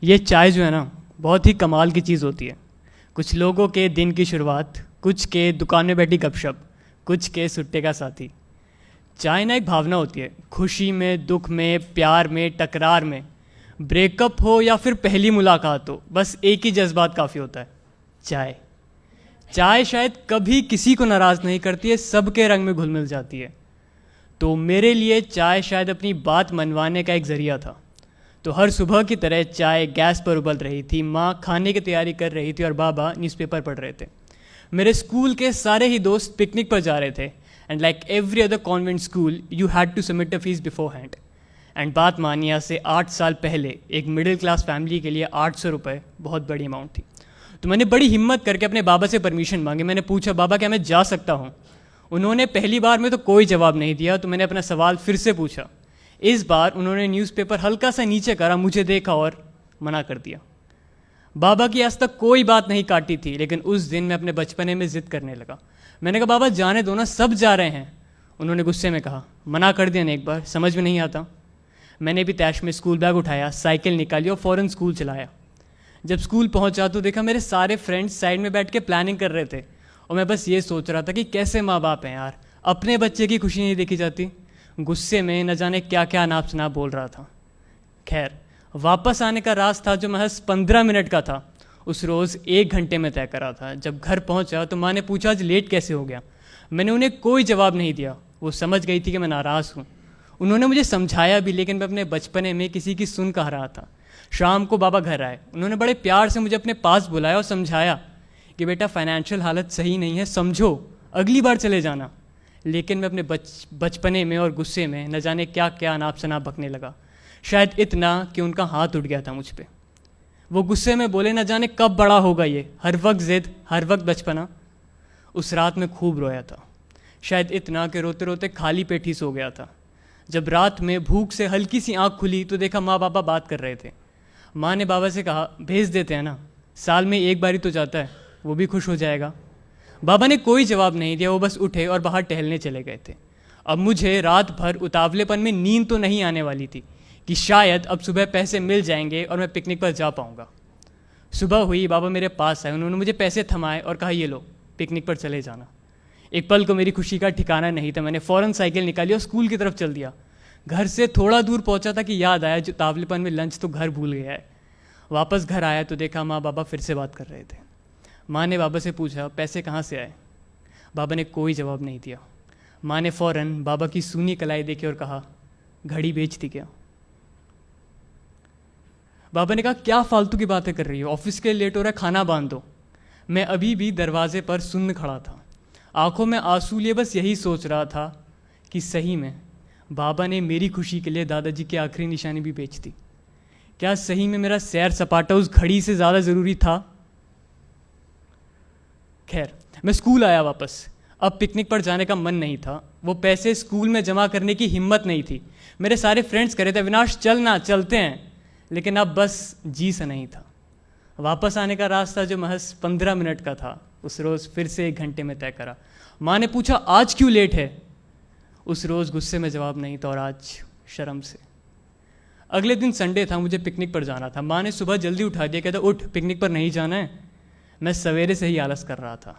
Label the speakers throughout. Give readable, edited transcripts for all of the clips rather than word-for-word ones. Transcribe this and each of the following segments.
Speaker 1: ये चाय जो है ना, बहुत ही कमाल की चीज़ होती है। कुछ लोगों के दिन की शुरुआत, कुछ के दुकान में बैठी गपशप, कुछ के सुट्टे का साथी। चाय ना एक भावना होती है, खुशी में, दुख में, प्यार में, टकरार में, ब्रेकअप हो या फिर पहली मुलाकात हो, बस एक ही जज्बात काफ़ी होता है, चाय। चाय शायद कभी किसी को नाराज़ नहीं करती है, सबके रंग में घुल मिल जाती है। तो मेरे लिए चाय शायद अपनी बात मनवाने का एक ज़रिया था। तो हर सुबह की तरह चाय गैस पर उबल रही थी, माँ खाने की तैयारी कर रही थी और बाबा न्यूज़पेपर पढ़ रहे थे। मेरे स्कूल के सारे ही दोस्त पिकनिक पर जा रहे थे and like every other convent school you had to submit a fees beforehand. And बात मानिए, से 8 साल पहले एक मिडिल क्लास फैमिली के लिए 800 रुपये बहुत बड़ी अमाउंट थी। तो मैंने बड़ी हिम्मत करके अपने बाबा से परमिशन मांगी। मैंने पूछा, बाबा क्या मैं जा सकता हूँ? उन्होंने पहली बार में तो कोई जवाब नहीं दिया। तो मैंने अपना सवाल फिर से पूछा। इस बार उन्होंने न्यूज़पेपर हल्का सा नीचे करा, मुझे देखा और मना कर दिया। बाबा की आज तक कोई बात नहीं काटी थी, लेकिन उस दिन मैं अपने बचपने में ज़िद करने लगा। मैंने कहा, बाबा जाने दो ना, सब जा रहे हैं। उन्होंने गुस्से में कहा, मना कर दिया ना एक बार, समझ में नहीं आता। मैंने भी तैश में स्कूल बैग उठाया, साइकिल निकाली और फ़ौरन स्कूल चलाया। जब स्कूल पहुंचा तो देखा मेरे सारे फ्रेंड्स साइड में बैठ के प्लानिंग कर रहे थे और मैं बस ये सोच रहा था कि कैसे माँ बाप हैं यार, अपने बच्चे की खुशी नहीं देखी जाती। गुस्से में न जाने क्या क्या अनाप शनाप बोल रहा था। खैर, वापस आने का रास्ता था जो महज 15 मिनट का था, उस रोज़ 1 घंटे में तय करा था। जब घर पहुंचा तो माँ ने पूछा, आज लेट कैसे हो गया? मैंने उन्हें कोई जवाब नहीं दिया। वो समझ गई थी कि मैं नाराज़ हूँ। उन्होंने मुझे समझाया भी, लेकिन मैं अपने बचपने में किसी की सुन कह रहा था। शाम को बाबा घर आए। उन्होंने बड़े प्यार से मुझे अपने पास बुलाया और समझाया कि बेटा फाइनेंशियल हालत सही नहीं है, समझो, अगली बार चले जाना। लेकिन मैं अपने बचपने में और गुस्से में न जाने क्या क्या अनाप शनाप बकने लगा। शायद इतना कि उनका हाथ उठ गया था मुझ पे। वो गुस्से में बोले, न जाने कब बड़ा होगा ये, हर वक्त ज़िद, हर वक्त बचपना। उस रात में खूब रोया था, शायद इतना कि रोते रोते खाली पेट ही सो गया था। जब रात में भूख से हल्की सी आँख खुली तो देखा माँ बाबा बात कर रहे थे। माँ ने बाबा से कहा, भेज देते हैं ना, साल में एक बार ही तो जाता है, वो भी खुश हो जाएगा। बाबा ने कोई जवाब नहीं दिया। वो बस उठे और बाहर टहलने चले गए थे। अब मुझे रात भर उतावलेपन में नींद तो नहीं आने वाली थी कि शायद अब सुबह पैसे मिल जाएंगे और मैं पिकनिक पर जा पाऊँगा। सुबह हुई, बाबा मेरे पास आए। उन्होंने मुझे पैसे थमाए और कहा, ये लो, पिकनिक पर चले जाना। एक पल को मेरी खुशी का ठिकाना नहीं था। मैंने फ़ौरन साइकिल निकाली और स्कूल की तरफ चल दिया। घर से थोड़ा दूर पहुंचा था कि याद आया, जो तावलेपन में लंच तो घर भूल गया है। वापस घर आया तो देखा माँ बाबा फिर से बात कर रहे थे। माँ ने बाबा से पूछा, पैसे कहाँ से आए? बाबा ने कोई जवाब नहीं दिया। माँ ने फ़ौरन बाबा की सूनी कलाई देखी और कहा, घड़ी बेच दी क्या? बाबा ने कहा, क्या फालतू की बातें कर रही हो, ऑफिस के लेट हो रहा है, खाना बांध दो। मैं अभी भी दरवाजे पर सुन्न खड़ा था, आंखों में आंसू लिए बस यही सोच रहा था कि सही में बाबा ने मेरी खुशी के लिए दादाजी की आखिरी निशानी भी बेच दी। क्या सही में मेरा सैर सपाटा उस घड़ी से ज़्यादा ज़रूरी था? खैर, मैं स्कूल आया वापस। अब पिकनिक पर जाने का मन नहीं था। वो पैसे स्कूल में जमा करने की हिम्मत नहीं थी। मेरे सारे फ्रेंड्स कह रहे थे, अविनाश चलना, चलते हैं, लेकिन अब बस जी सा नहीं था। वापस आने का रास्ता जो महज 15 मिनट का था, उस रोज़ फिर से 1 घंटे में तय करा। माँ ने पूछा, आज क्यों लेट है? उस रोज़ गुस्से में जवाब नहीं था और आज शर्म से। अगले दिन संडे था, मुझे पिकनिक पर जाना था। माँ ने सुबह जल्दी उठा दिया, कहता, उठ, पिकनिक पर नहीं जाना है। मैं सवेरे से ही आलस कर रहा था।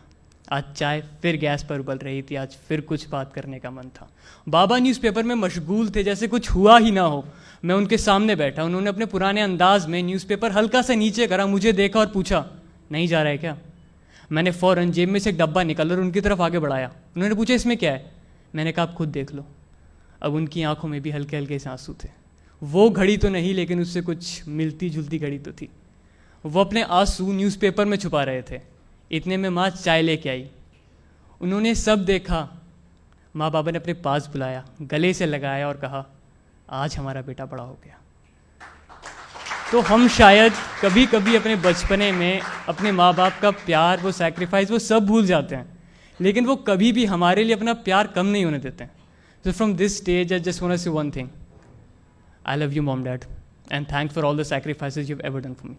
Speaker 1: आज चाय फिर गैस पर उबल रही थी, आज फिर कुछ बात करने का मन था। बाबा न्यूज़पेपर में मशगूल थे, जैसे कुछ हुआ ही ना हो। मैं उनके सामने बैठा। उन्होंने अपने पुराने अंदाज में न्यूज़पेपर हल्का सा नीचे करा, मुझे देखा और पूछा, नहीं जा रहा है क्या? मैंने फ़ौरन जेब में से एक डब्बा निकाला और उनकी तरफ आगे बढ़ाया। उन्होंने पूछा, इसमें क्या है? मैंने कहा, आप खुद देख लो। अब उनकी आंखों में भी हल्के हल्के से आंसू थे। वो घड़ी तो नहीं, लेकिन उससे कुछ मिलती जुलती घड़ी तो थी। वो अपने आंसू न्यूज़पेपर में छुपा रहे थे। इतने में माँ चाय लेके आई। उन्होंने सब देखा। माँ बाबा ने अपने पास बुलाया, गले से लगाया और कहा, आज हमारा बेटा बड़ा हो गया। तो हम शायद कभी कभी अपने बचपने में अपने माँ बाप का प्यार, वो सैक्रिफाइस, वो सब भूल जाते हैं, लेकिन वो कभी भी हमारे लिए अपना प्यार कम नहीं होने देते हैं। So from this stage, I just want to say one thing. I love you, Mom, Dad, and thanks for all the sacrifices you've ever done for me.